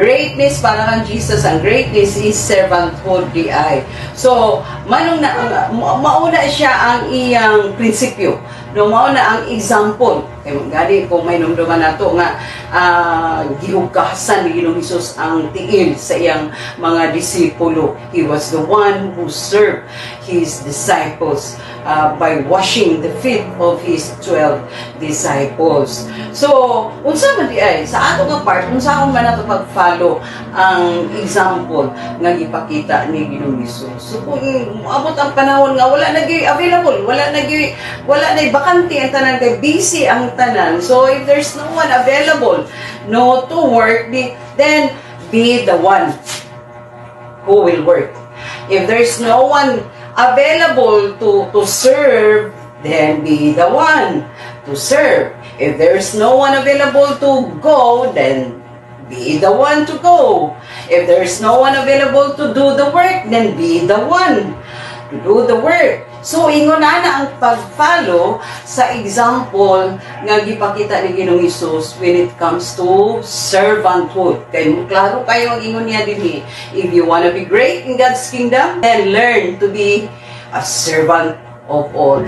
Greatness para kang Jesus, ang greatness is servanthood di ay. So, manong na, mauna siya ang iyang prinsipyo. No, mauna ang example. Kaya gani kung may numduman nato nga gihugasan ni Ginoong Hesus ang tiil sa iyang mga disipulo. He was the one who served his disciples by washing the feet of his 12 disciples. So, unsa man di ay sa ato nga part, unsa man nato pag-follow ang example nga gipakita ni Ginoong Hesus. So, kung abot ang panahon nga wala na available, wala na bakante ang tanan, kay busy ang tanan. So, if there's no one available to work, then be the one who will work. If there's no one available to serve, then be the one to serve. If there's no one available to go, then be the one to go. If there's no one available to do the work, then be the one to do the work. So, ingon na ang pag-follow sa example nga gipakita ni Ginoong Hesus when it comes to servanthood. Kaya klaro kayo ang ingon niya din. If you want to be great in God's kingdom, then learn to be a servant of all.